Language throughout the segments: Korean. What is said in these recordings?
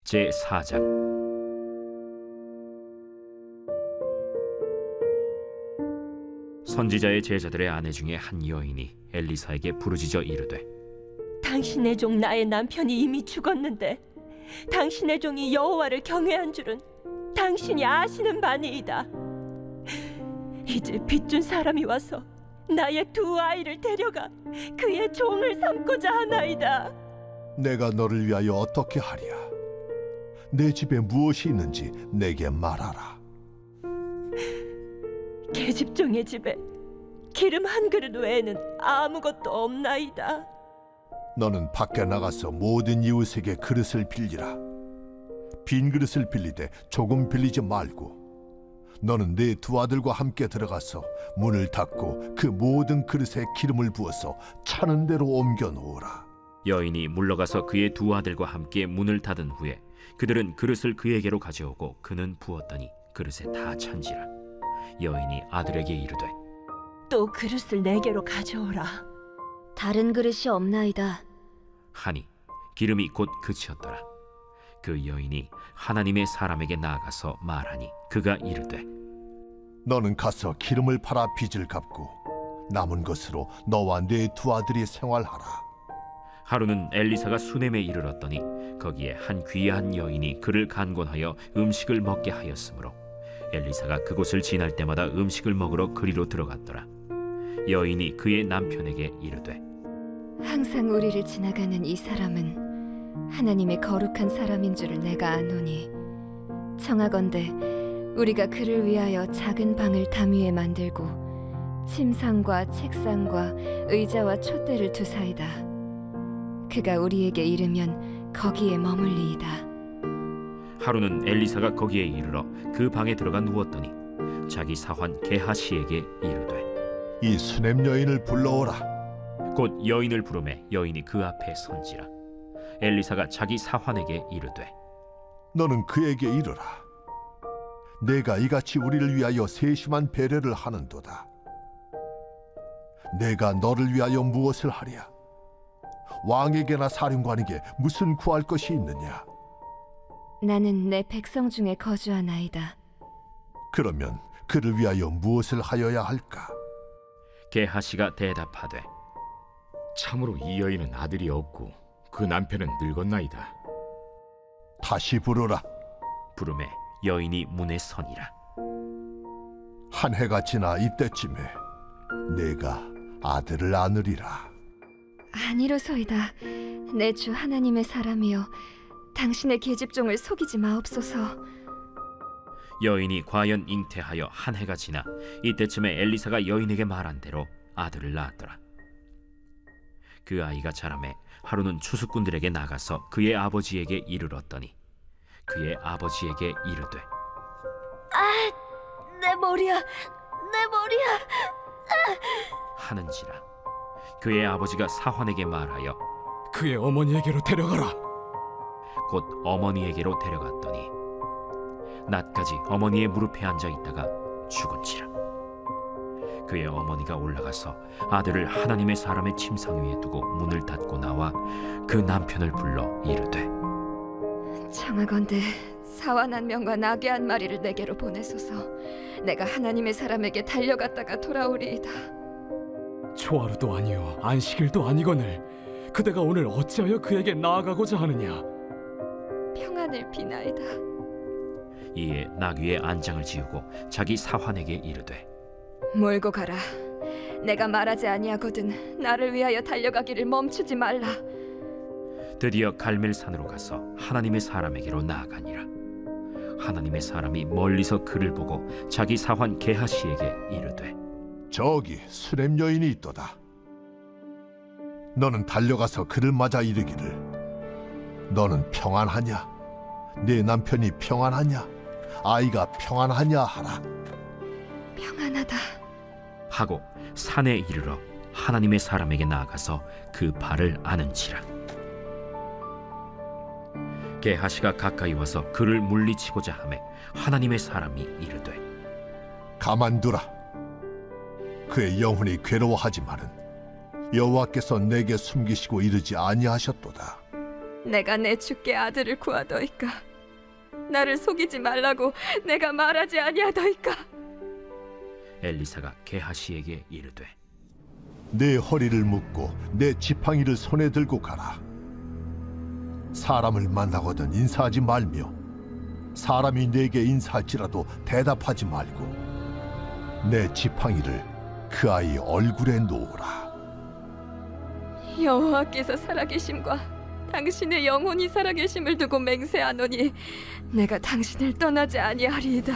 제4장. 선지자의 제자들의 아내 중에 한 여인이 엘리사에게 부르짖어 이르되, 당신의 종 나의 남편이 이미 죽었는데 당신의 종이 여호와를 경외한 줄은 당신이 아시는 바니이다. 이제 빚준 사람이 와서 나의 두 아이를 데려가 그의 종을 삼고자 하나이다. 내가 너를 위하여 어떻게 하랴? 내 집에 무엇이 있는지 내게 말하라. 계집종의 집에 기름 한 그릇 외에는 아무것도 없나이다. 너는 밖에 나가서 모든 이웃에게 그릇을 빌리라. 빈 그릇을 빌리되 조금 빌리지 말고, 너는 네 두 아들과 함께 들어가서 문을 닫고 그 모든 그릇에 기름을 부어서 차는 대로 옮겨 놓으라. 여인이 물러가서 그의 두 아들과 함께 문을 닫은 후에 그들은 그릇을 그에게로 가져오고 그는 부었더니 그릇에 다 찬지라. 여인이 아들에게 이르되, 또 그릇을 내게로 가져오라. 다른 그릇이 없나이다. 하니 기름이 곧 그치었더라. 그 여인이 하나님의 사람에게 나아가서 말하니 그가 이르되, 너는 가서 기름을 팔아 빚을 갚고 남은 것으로 너와 네 두 아들이 생활하라. 하루는 엘리사가 수넴에 이르렀더니 거기에 한 귀한 여인이 그를 간곤하여 음식을 먹게 하였으므로 엘리사가 그곳을 지날 때마다 음식을 먹으러 그리로 들어갔더라. 여인이 그의 남편에게 이르되, 항상 우리를 지나가는 이 사람은 하나님의 거룩한 사람인 줄을 내가 아노니, 청하건대 우리가 그를 위하여 작은 방을 담 위에 만들고 침상과 책상과 의자와 촛대를 두사이다. 그가 우리에게 이르면 거기에 머물리이다. 하루는 엘리사가 거기에 이르러 그 방에 들어가 누웠더니 자기 사환 게하시에게 이르되, 이 수냄 여인을 불러오라. 곧 여인을 부르매 여인이 그 앞에 선지라. 엘리사가 자기 사환에게 이르되, 너는 그에게 이르라. 내가 이같이 우리를 위하여 세심한 배려를 하는도다. 내가 너를 위하여 무엇을 하랴? 왕에게나 사령관에게 무슨 구할 것이 있느냐? 나는 내 백성 중에 거주하나이다. 그러면 그를 위하여 무엇을 하여야 할까? 게하시가 대답하되, 참으로 이 여인은 아들이 없고 그 남편은 늙었나이다. 다시 부르라. 부르매 여인이 문에 서니라. 한 해가 지나 이때쯤에 내가 아들을 안으리라. 아니로소이다. 내 주 하나님의 사람이여, 당신의 계집종을 속이지 마옵소서. 여인이 과연 잉태하여 한 해가 지나 이때쯤에 엘리사가 여인에게 말한 대로 아들을 낳았더라. 그 아이가 자라매 하루는 추수꾼들에게 나가서 그의 아버지에게 이르렀더니 그의 아버지에게 이르되, 내 머리야, 내 머리야. 하는지라. 그의 아버지가 사환에게 말하여 그의 어머니에게로 데려가라. 곧 어머니에게로 데려갔더니 낮까지 어머니의 무릎에 앉아 있다가 죽은지라. 그의 어머니가 올라가서 아들을 하나님의 사람의 침상 위에 두고 문을 닫고 나와 그 남편을 불러 이르되, 청하건대 사완 한 명과 나귀 한 마리를 내게로 보내소서. 내가 하나님의 사람에게 달려갔다가 돌아오리이다. 초하루도 아니요 안식일도 아니거늘 그대가 오늘 어찌하여 그에게 나아가고자 하느냐? 평안을 비나이다. 이에 나귀의 안장을 지우고 자기 사환에게 이르되, 몰고 가라. 내가 말하지 아니하거든 나를 위하여 달려가기를 멈추지 말라. 드디어 갈멜산으로 가서 하나님의 사람에게로 나아가니라. 하나님의 사람이 멀리서 그를 보고 자기 사환 게하시에게 이르되, 저기 수냄 여인이 있도다. 너는 달려가서 그를 맞아 이르기를, 너는 평안하냐? 네 남편이 평안하냐? 아이가 평안하냐 하라. 평안하다. 하고 산에 이르러 하나님의 사람에게 나아가서 그 발을 아는지라. 게하시가 가까이 와서 그를 물리치고자 하매 하나님의 사람이 이르되, 가만두라. 그의 영혼이 괴로워하지만은 여호와께서 내게 숨기시고 이르지 아니하셨도다. 내가 내 주께 아들을 구하더이까. 나를 속이지 말라고 내가 말하지 아니하더이까. 엘리사가 게하시에게 이르되 내 허리를 묶고 내 지팡이를 손에 들고 가라. 사람을 만나거든 인사하지 말며 사람이 내게 인사할지라도 대답하지 말고 내 지팡이를 그 아이 얼굴에 놓으라. 여호와께서 살아계심과 당신의 영혼이 살아계심을 두고 맹세하노니 내가 당신을 떠나지 아니하리이다.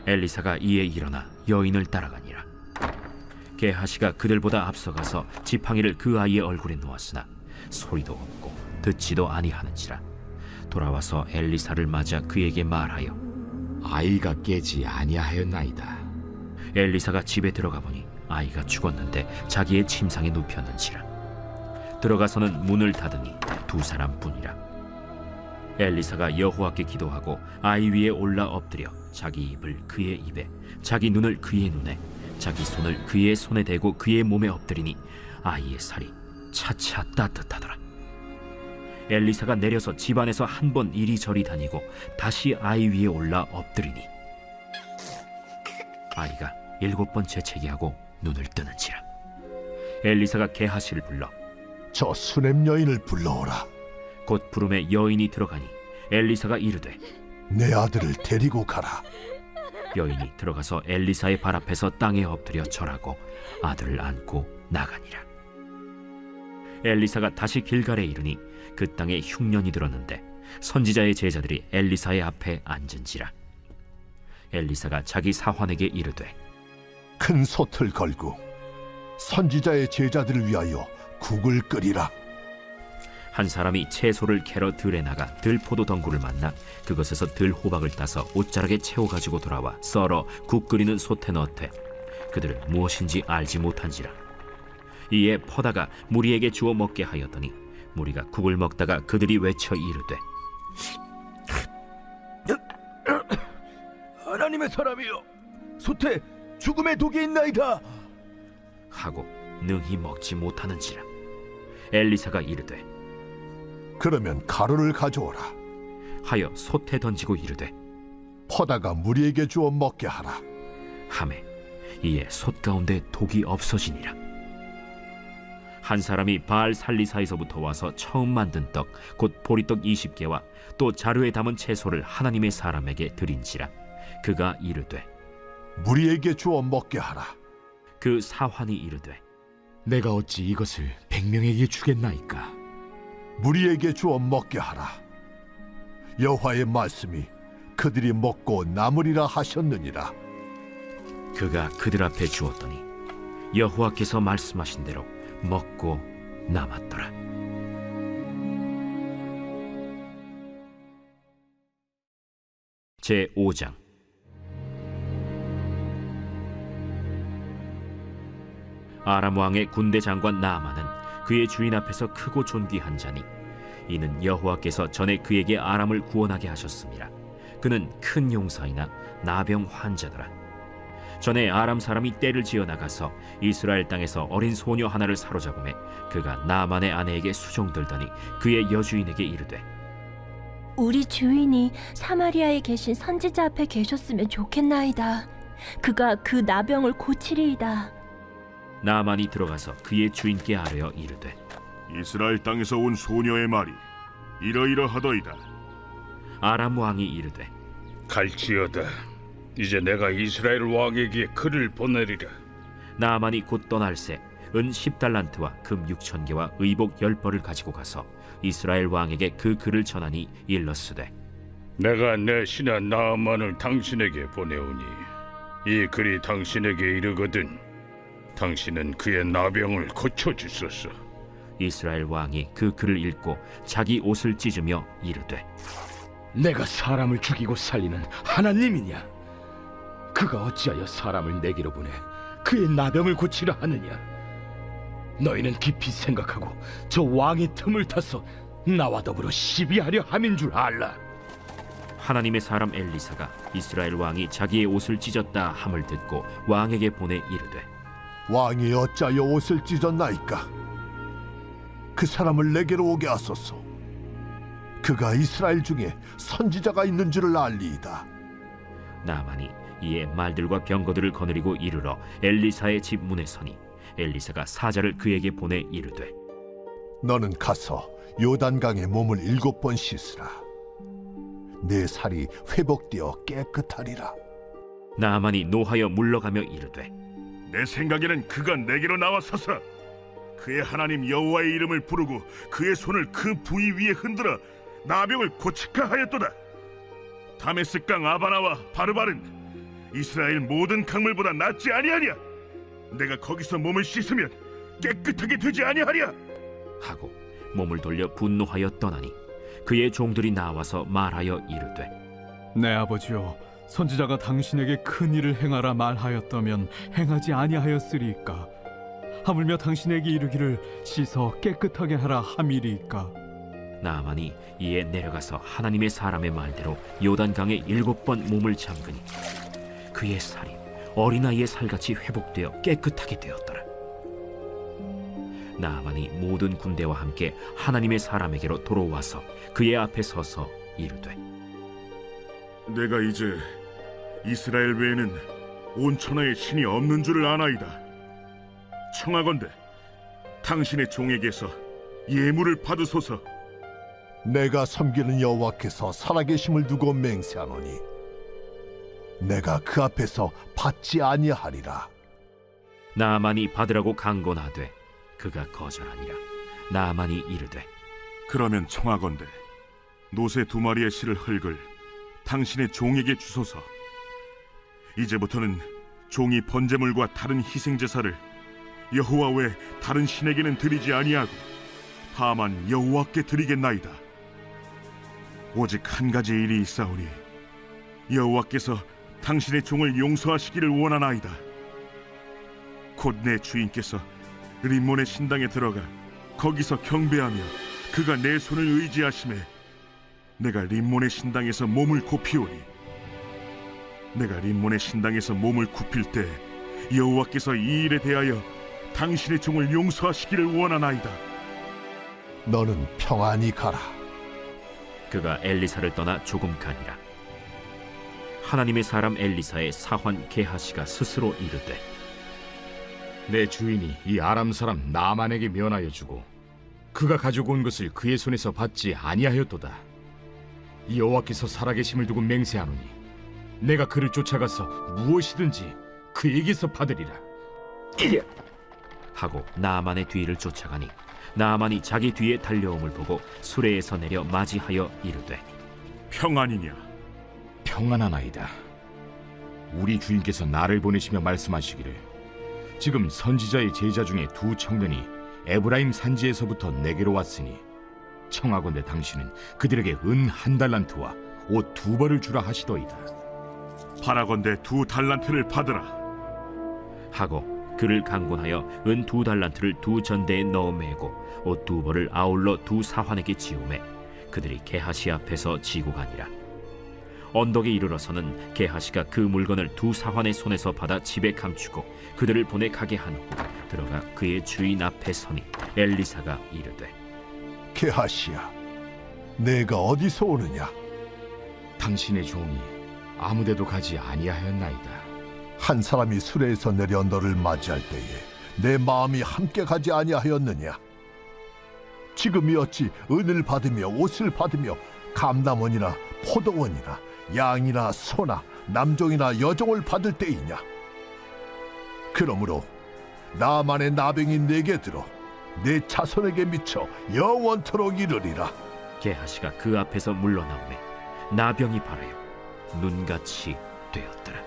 엘리사가 이에 일어나 여인을 따라가니라. 게하시가 그들보다 앞서가서 지팡이를 그 아이의 얼굴에 놓았으나 소리도 없고 듣지도 아니하는지라. 돌아와서 엘리사를 맞아 그에게 말하여 아이가 깨지 아니하였나이다. 엘리사가 집에 들어가 보니 아이가 죽었는데 자기의 침상에 눕혔는지라. 들어가서는 문을 닫으니 두 사람뿐이라. 엘리사가 여호와께 기도하고 아이 위에 올라 엎드려 자기 입을 그의 입에 자기 눈을 그의 눈에 자기 손을 그의 손에 대고 그의 몸에 엎드리니 아이의 살이 차차 따뜻하더라. 엘리사가 내려서 집 안에서 한 번 이리저리 다니고 다시 아이 위에 올라 엎드리니 아이가 7번 재채기하고 눈을 뜨는지라. 엘리사가 게하시를 불러 저 수냄 여인을 불러오라. 곧 부름에 여인이 들어가니 엘리사가 이르되 내 아들을 데리고 가라. 여인이 들어가서 엘리사의 발 앞에서 땅에 엎드려 절하고 아들을 안고 나가니라. 엘리사가 다시 길갈에 이르니 그 땅에 흉년이 들었는데 선지자의 제자들이 엘리사의 앞에 앉은지라. 엘리사가 자기 사환에게 이르되 큰 솥을 걸고 선지자의 제자들을 위하여 국을 끓이라. 한 사람이 채소를 캐러 들에 나가 들포도 덩굴을 만나 그것에서 들호박을 따서 옷자락에 채워가지고 돌아와 썰어 국 끓이는 솥에 넣되 그들은 무엇인지 알지 못한지라. 이에 퍼다가 무리에게 주어 먹게 하였더니 무리가 국을 먹다가 그들이 외쳐 이르되 하나님의 사람이여, 솥에 죽음의 독이 있나이다 하고 능히 먹지 못하는지라. 엘리사가 이르되 그러면 가루를 가져오라. 하여 솥에 던지고 이르되 퍼다가 무리에게 주어 먹게 하라. 하매 이에 솥 가운데 독이 없어지니라. 한 사람이 바알 살리사에서부터 와서 처음 만든 떡 곧 보리떡 20개와 또 자루에 담은 채소를 하나님의 사람에게 드린지라. 그가 이르되 무리에게 주어 먹게 하라. 그 사환이 이르되 내가 어찌 이것을 100명에게 주겠나이까? 무리에게 주어 먹게 하라. 여호와의 말씀이 그들이 먹고 남으리라 하셨느니라. 그가 그들 앞에 주었더니 여호와께서 말씀하신 대로 먹고 남았더라. 제 5장. 아람 왕의 군대 장관 나아만은 그의 주인 앞에서 크고 존귀한 자니 이는 여호와께서 전에 그에게 아람을 구원하게 하셨습니다. 그는 큰 용사이나 나병 환자더라. 전에 아람 사람이 떼를 지어 나가서 이스라엘 땅에서 어린 소녀 하나를 사로잡음에 그가 나아만의 아내에게 수종들더니 그의 여주인에게 이르되 우리 주인이 사마리아에 계신 선지자 앞에 계셨으면 좋겠나이다. 그가 그 나병을 고치리이다. 나아만이 들어가서 그의 주인께 아뢰어 이르되 이스라엘 땅에서 온 소녀의 말이 이러이러하더이다. 아람 왕이 이르되 갈지어다. 이제 내가 이스라엘 왕에게 글을 보내리라. 나아만이 곧 떠날새 은 10달란트와 금 6,000개와 의복 10벌을 가지고 가서 이스라엘 왕에게 그 글을 전하니 일렀으되 내가 내 신하 나아만을 당신에게 보내오니 이 글이 당신에게 이르거든 당신은 그의 나병을 고쳐주소서. 이스라엘 왕이 그 글을 읽고 자기 옷을 찢으며 이르되 내가 사람을 죽이고 살리는 하나님이냐? 그가 어찌하여 사람을 내게로 보내 그의 나병을 고치려 하느냐? 너희는 깊이 생각하고 저 왕의 틈을 타서 나와 더불어 시비하려 함인 줄 알라. 하나님의 사람 엘리사가 이스라엘 왕이 자기의 옷을 찢었다 함을 듣고 왕에게 보내 이르되 왕이 어찌하여 옷을 찢었나이까? 그 사람을 내게로 오게 하소서. 그가 이스라엘 중에 선지자가 있는 줄을 알리이다. 나아만이 이에 말들과 병거들을 거느리고 이르러 엘리사의 집 문에 서니 엘리사가 사자를 그에게 보내 이르되 너는 가서 요단강에 몸을 7번 씻으라. 내 살이 회복되어 깨끗하리라. 나아만이 노하여 물러가며 이르되 내 생각에는 그가 내게로 나와서서 그의 하나님 여호와의 이름을 부르고 그의 손을 그 부위 위에 흔들어 나병을 고치카 하였도다. 다메스강 아바나와 바르바른 이스라엘 모든 강물보다 낫지 아니하냐? 내가 거기서 몸을 씻으면 깨끗하게 되지 아니하랴? 하고 몸을 돌려 분노하여 떠나니 그의 종들이 나와서 말하여 이르되 내 아버지여, 선지자가 당신에게 큰 일을 행하라 말하였다면 행하지 아니하였으리이까? 하물며 당신에게 이르기를 씻어 깨끗하게 하라 함이리이까? 나아만이 이에 내려가서 하나님의 사람의 말대로 요단강에 7번 몸을 잠그니 그의 살이 어린아이의 살같이 회복되어 깨끗하게 되었더라. 나아만이 모든 군대와 함께 하나님의 사람에게로 돌아와서 그의 앞에 서서 이르되 내가 이제 이스라엘 외에는 온 천하에 신이 없는 줄을 아나이다. 청하건대 당신의 종에게서 예물을 받으소서. 내가 섬기는 여호와께서 살아계심을 두고 맹세하노니 내가 그 앞에서 받지 아니하리라. 나아만이 받으라고 강권하되 그가 거절하니라. 나아만이 이르되 그러면 청하건대 노새 2마리의 실을 흙을 당신의 종에게 주소서. 이제부터는 종이 번제물과 다른 희생제사를 여호와 외 다른 신에게는 드리지 아니하고 다만 여호와께 드리겠나이다. 오직 한 가지 일이 있사오니 여호와께서 당신의 종을 용서하시기를 원하나이다. 곧 내 주인께서 림몬의 신당에 들어가 거기서 경배하며 그가 내 손을 의지하심에 내가 림몬의 신당에서 몸을 굽히오니 내가 림몬의 신당에서 몸을 굽힐 때 여호와께서 이 일에 대하여 당신의 종을 용서하시기를 원하나이다. 너는 평안히 가라. 그가 엘리사를 떠나 조금 가니라. 하나님의 사람 엘리사의 사환 게하시가 스스로 이르되 내 주인이 이 아람 사람 나만에게 면하여 주고 그가 가지고 온 것을 그의 손에서 받지 아니하였도다. 이 여호와께서 살아계심을 두고 맹세하노니 내가 그를 쫓아가서 무엇이든지 그에게서 받으리라. 하고 나아만의 뒤를 쫓아가니 나아만이 자기 뒤에 달려옴을 보고 수레에서 내려 맞이하여 이르되 평안이냐? 평안하나이다. 우리 주인께서 나를 보내시며 말씀하시기를 지금 선지자의 제자 중에 2 청년이 에브라임 산지에서부터 내게로 왔으니 청하건대 당신은 그들에게 은 1달란트와 옷 2벌을 주라 하시더이다. 바라건대 2 달란트를 받으라. 하고 그를 강권하여 은 2달란트를 2 전대에 넣어 매고 옷 2벌을 아울러 2 사환에게 지우매 그들이 게하시 앞에서 지고 가니라. 언덕에 이르러서는 게하시가 그 물건을 2 사환의 손에서 받아 집에 감추고 그들을 보내 가게 한 후 들어가 그의 주인 앞에 서니 엘리사가 이르되 게하시야, 내가 어디서 오느냐? 당신의 종이 아무데도 가지 아니하였나이다. 한 사람이 수레에서 내려 너를 맞이할 때에 내 마음이 함께 가지 아니하였느냐? 지금이 어찌 은을 받으며 옷을 받으며 감남원이나 포도원이나 양이나 소나 남종이나 여종을 받을 때이냐? 그러므로 나만의 나병이 내게 들어 내 자손에게 미쳐 영원토록 이르리라. 게하시가 그 앞에서 물러나오매 나병이 발하여 눈같이 되었더라.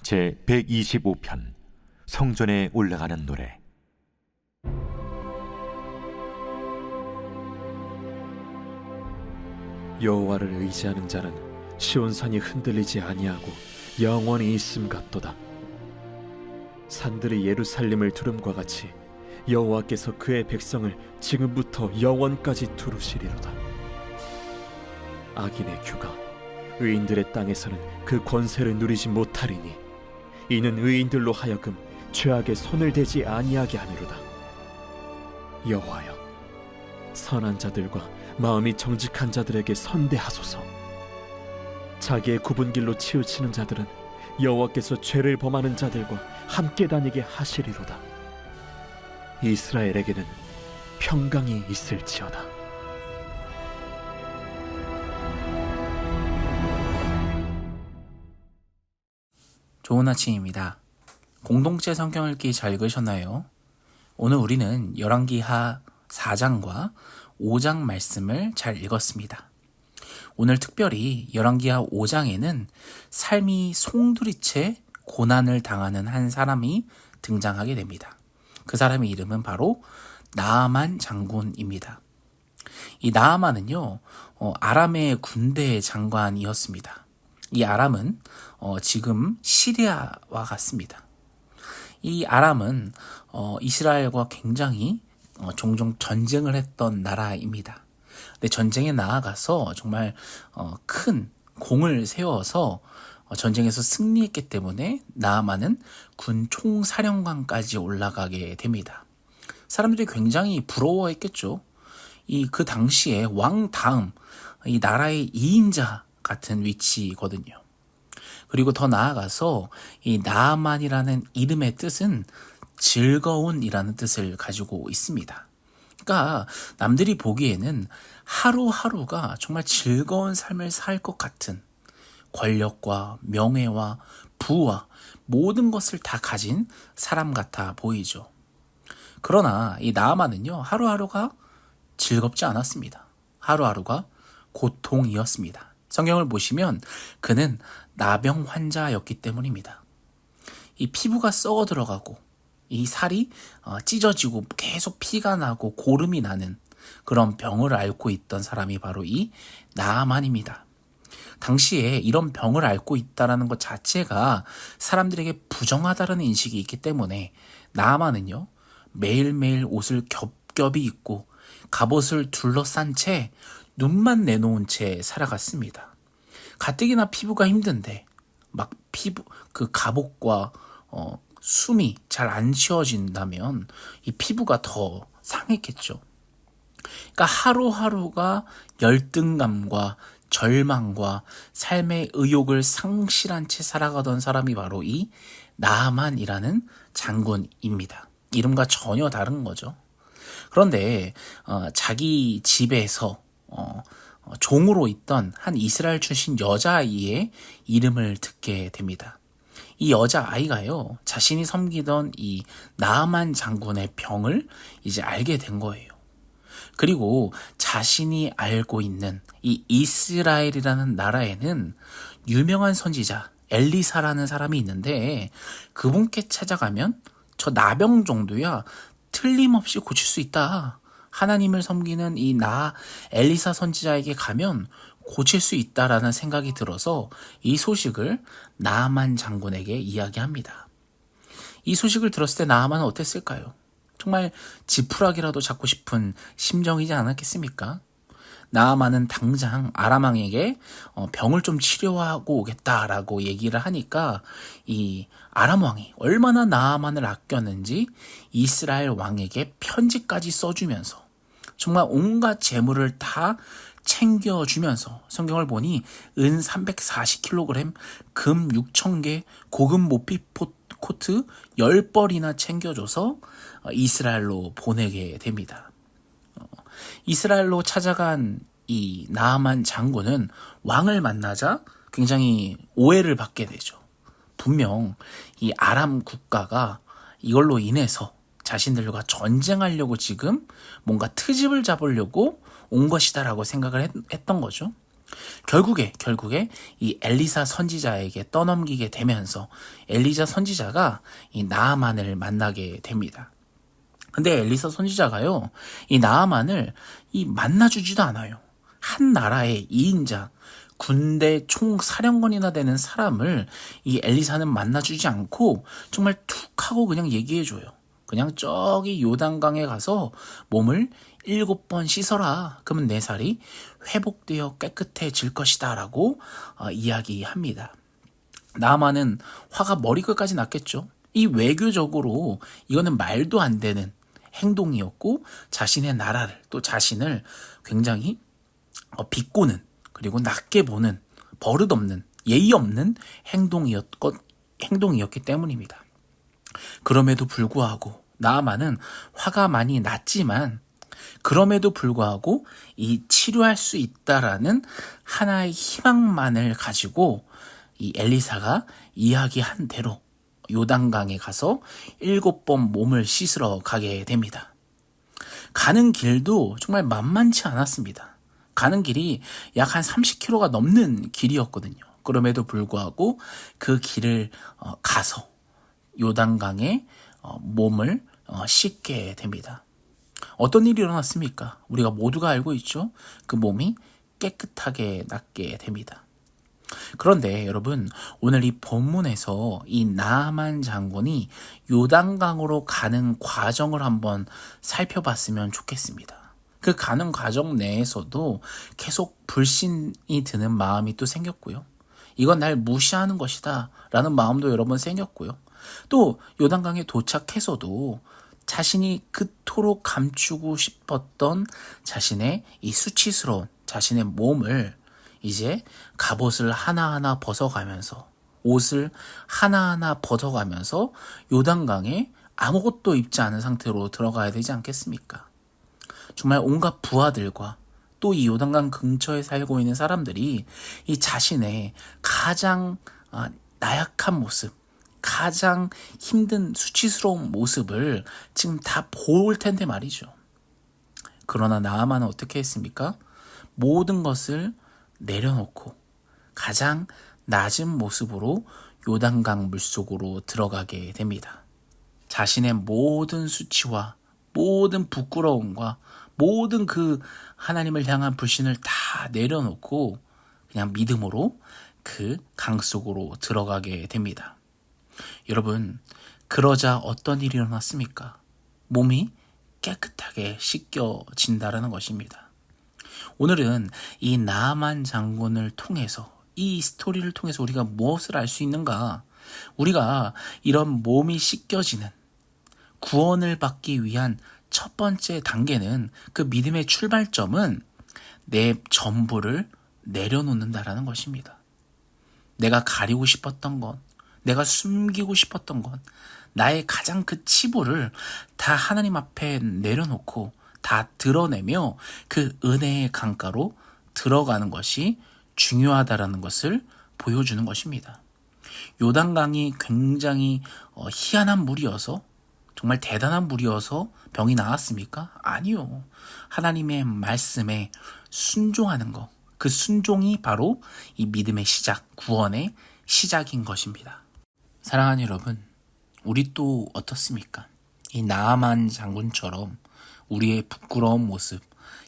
제 125편 성전에 올라가는 노래. 여호와를 의지하는 자는 시온산이 흔들리지 아니하고 영원히 있음 같도다. 산들이 예루살렘을 두름과 같이 여호와께서 그의 백성을 지금부터 영원까지 두루시리로다. 악인의 규가 의인들의 땅에서는 그 권세를 누리지 못하리니 이는 의인들로 하여금 죄악에 손을 대지 아니하게 하미로다. 여호와여, 선한 자들과 마음이 정직한 자들에게 선대하소서. 자기의 굽은 길로 치우치는 자들은 여호와께서 죄를 범하는 자들과 함께 다니게 하시리로다. 이스라엘에게는 평강이 있을지어다. 좋은 아침입니다. 공동체 성경 읽기 잘 읽으셨나요? 오늘 우리는 열왕기하 4장과 5장 말씀을 잘 읽었습니다. 오늘 특별히 열왕기하 5장에는 삶이 송두리째 고난을 당하는 한 사람이 등장하게 됩니다. 그 사람의 이름은 바로 나아만 장군입니다. 이 나아만은요, 아람의 군대 장관이었습니다. 이 아람은 지금 시리아와 같습니다. 이 아람은 이스라엘과 굉장히 종종 전쟁을 했던 나라입니다. 근데 전쟁에 나아가서 정말 큰 공을 세워서 전쟁에서 승리했기 때문에 나아만은 군 총사령관까지 올라가게 됩니다. 사람들이 굉장히 부러워했겠죠. 그 당시에 왕 다음 이 나라의 2인자 같은 위치거든요. 그리고 더 나아가서 이 나아만이라는 이름의 뜻은 즐거운이라는 뜻을 가지고 있습니다. 그러니까 남들이 보기에는 하루하루가 정말 즐거운 삶을 살 것 같은 권력과 명예와 부와 모든 것을 다 가진 사람 같아 보이죠. 그러나 이 나아만은요, 하루하루가 즐겁지 않았습니다. 하루하루가 고통이었습니다. 성경을 보시면 그는 나병 환자였기 때문입니다. 이 피부가 썩어 들어가고 이 살이 찢어지고 계속 피가 나고 고름이 나는 그런 병을 앓고 있던 사람이 바로 이 나아만입니다. 당시에 이런 병을 앓고 있다는 것 자체가 사람들에게 부정하다는 인식이 있기 때문에 나아만은요, 매일매일 옷을 겹겹이 입고 갑옷을 둘러싼 채 눈만 내놓은 채 살아갔습니다. 가뜩이나 피부가 힘든데 막 그 갑옷과 숨이 잘 안 쉬어진다면 이 피부가 더 상했겠죠. 그러니까 하루하루가 열등감과 절망과 삶의 의욕을 상실한 채 살아가던 사람이 바로 이 나아만이라는 장군입니다. 이름과 전혀 다른 거죠. 그런데 자기 집에서 종으로 있던 한 이스라엘 출신 여자아이의 이름을 듣게 됩니다. 이 여자아이가요, 자신이 섬기던 이 나아만 장군의 병을 이제 알게 된 거예요. 그리고 자신이 알고 있는 이 이스라엘이라는 나라에는 유명한 선지자 엘리사라는 사람이 있는데 그분께 찾아가면 저 나병 정도야 틀림없이 고칠 수 있다. 하나님을 섬기는 이 엘리사 선지자에게 가면 고칠 수 있다라는 생각이 들어서 이 소식을 나아만 장군에게 이야기합니다. 이 소식을 들었을 때 나아만은 어땠을까요? 정말 지푸라기라도 잡고 싶은 심정이지 않았겠습니까? 나아만은 당장 아람 왕에게 병을 좀 치료하고 오겠다라고 얘기를 하니까 이 아람 왕이 얼마나 나아만을 아꼈는지 이스라엘 왕에게 편지까지 써주면서 정말 온갖 재물을 다 챙겨주면서 성경을 보니 은 340kg, 금 6,000개, 고급 모피 코트 10벌이나 챙겨줘서 이스라엘로 보내게 됩니다. 이스라엘로 찾아간 이 나아만 장군은 왕을 만나자 굉장히 오해를 받게 되죠. 분명 이 아람 국가가 이걸로 인해서 자신들과 전쟁하려고 지금 뭔가 트집을 잡으려고 온 것이다라고 생각을 했던 거죠. 결국에 이 엘리사 선지자에게 떠넘기게 되면서 엘리사 선지자가 이 나아만을 만나게 됩니다. 근데 엘리사 선지자가요, 이 나아만을 만나주지도 않아요. 한 나라의 2인자, 군대 총사령관이나 되는 사람을 이 엘리사는 만나주지 않고 정말 툭 하고 그냥 얘기해줘요. 그냥 저기 요단강에 가서 몸을 7번 씻어라. 그러면 내 살이 회복되어 깨끗해질 것이다 라고 이야기합니다. 나아만은 화가 머리끝까지 났겠죠. 이 외교적으로 이거는 말도 안 되는 행동이었고 자신의 나라를 또 자신을 굉장히 비꼬는 그리고 낮게 보는 버릇없는 예의 없는 행동이었기 때문입니다. 그럼에도 불구하고 나아만은 화가 많이 났지만 그럼에도 불구하고 이 치료할 수 있다라는 하나의 희망만을 가지고 이 엘리사가 이야기한 대로 요단강에 가서 7번 몸을 씻으러 가게 됩니다. 가는 길도 정말 만만치 않았습니다. 가는 길이 약 한 30km가 넘는 길이었거든요. 그럼에도 불구하고 그 길을 가서 요단강에 몸을 씻게 됩니다. 어떤 일이 일어났습니까? 우리가 모두가 알고 있죠. 그 몸이 깨끗하게 낫게 됩니다. 그런데 여러분, 오늘 이 본문에서 이 나아만 장군이 요단강으로 가는 과정을 한번 살펴봤으면 좋겠습니다. 그 가는 과정 내에서도 계속 불신이 드는 마음이 또 생겼고요. 이건 날 무시하는 것이다 라는 마음도 여러 번 생겼고요. 또 요단강에 도착해서도 자신이 그토록 감추고 싶었던 자신의 이 수치스러운 자신의 몸을 이제 갑옷을 하나하나 벗어가면서 옷을 하나하나 벗어가면서 요단강에 아무것도 입지 않은 상태로 들어가야 되지 않겠습니까? 정말 온갖 부하들과 또 이 요단강 근처에 살고 있는 사람들이 이 자신의 가장 나약한 모습, 가장 힘든 수치스러운 모습을 지금 다 볼 텐데 말이죠. 그러나 나아만은 어떻게 했습니까? 모든 것을 내려놓고 가장 낮은 모습으로 요단강 물속으로 들어가게 됩니다. 자신의 모든 수치와 모든 부끄러움과 모든 그 하나님을 향한 불신을 다 내려놓고 그냥 믿음으로 그 강 속으로 들어가게 됩니다. 여러분, 그러자 어떤 일이 일어났습니까? 몸이 깨끗하게 씻겨진다라는 것입니다. 오늘은 이 나아만 장군을 통해서 이 스토리를 통해서 우리가 무엇을 알 수 있는가? 우리가 이런 몸이 씻겨지는 구원을 받기 위한 첫 번째 단계는 그 믿음의 출발점은 내 전부를 내려놓는다라는 것입니다. 내가 가리고 싶었던 것, 내가 숨기고 싶었던 것, 나의 가장 그 치부를 다 하나님 앞에 내려놓고 다 드러내며 그 은혜의 강가로 들어가는 것이 중요하다라는 것을 보여주는 것입니다. 요단강이 굉장히 희한한 물이어서 정말 대단한 물이어서 병이 나았습니까? 아니요. 하나님의 말씀에 순종하는 것, 그 순종이 바로 이 믿음의 시작, 구원의 시작인 것입니다. 사랑하는 여러분, 우리 또 어떻습니까? 이 나아만 장군처럼 우리의 부끄러운 모습,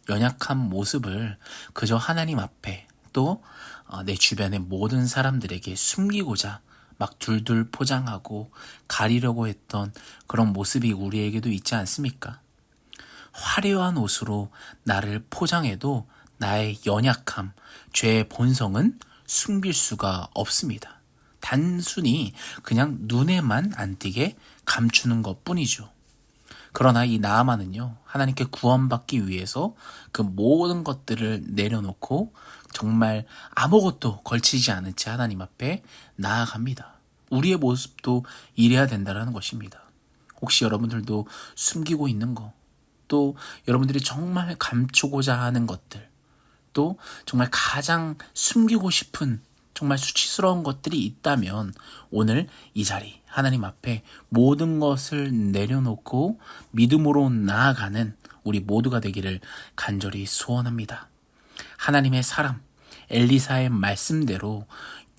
연약한 모습을 그저 하나님 앞에 또 내 주변의 모든 사람들에게 숨기고자 막 둘둘 포장하고 가리려고 했던 그런 모습이 우리에게도 있지 않습니까? 화려한 옷으로 나를 포장해도 나의 연약함, 죄의 본성은 숨길 수가 없습니다. 단순히 그냥 눈에만 안 띄게 감추는 것뿐이죠. 그러나 이 나아만은요, 하나님께 구원받기 위해서 그 모든 것들을 내려놓고 정말 아무것도 걸치지 않은 채 하나님 앞에 나아갑니다. 우리의 모습도 이래야 된다는 것입니다. 혹시 여러분들도 숨기고 있는 것, 또 여러분들이 정말 감추고자 하는 것들, 또 정말 가장 숨기고 싶은 정말 수치스러운 것들이 있다면 오늘 이 자리 하나님 앞에 모든 것을 내려놓고 믿음으로 나아가는 우리 모두가 되기를 간절히 소원합니다. 하나님의 사람 엘리사의 말씀대로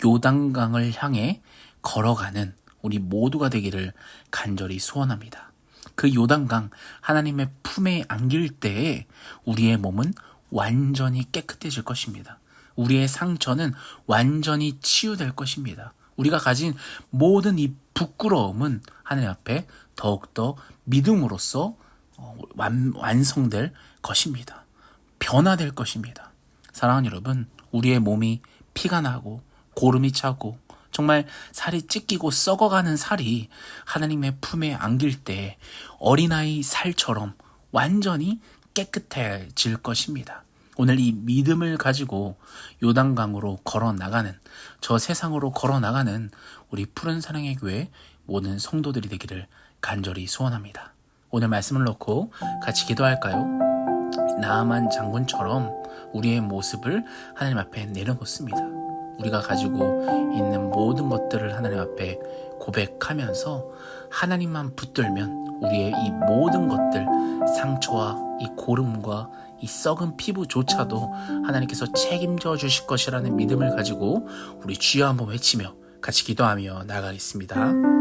요단강을 향해 걸어가는 우리 모두가 되기를 간절히 소원합니다. 그 요단강 하나님의 품에 안길 때에 우리의 몸은 완전히 깨끗해질 것입니다. 우리의 상처는 완전히 치유될 것입니다. 우리가 가진 모든 이 부끄러움은 하나님 앞에 더욱더 믿음으로써 완성될 것입니다. 변화될 것입니다. 사랑하는 여러분, 우리의 몸이 피가 나고 고름이 차고 정말 살이 찢기고 썩어가는 살이 하나님의 품에 안길 때 어린아이 살처럼 완전히 깨끗해질 것입니다. 오늘 이 믿음을 가지고 요단강으로 걸어 나가는, 저 세상으로 걸어 나가는 우리 푸른 사랑의 교회 모든 성도들이 되기를 간절히 소원합니다. 오늘 말씀을 놓고 같이 기도할까요? 나아만 장군처럼 우리의 모습을 하나님 앞에 내려놓습니다. 우리가 가지고 있는 모든 것들을 하나님 앞에 고백하면서 하나님만 붙들면 우리의 이 모든 것들, 상처와 이 고름과 이 썩은 피부조차도 하나님께서 책임져 주실 것이라는 믿음을 가지고 우리 주여 한번 외치며 같이 기도하며 나가겠습니다.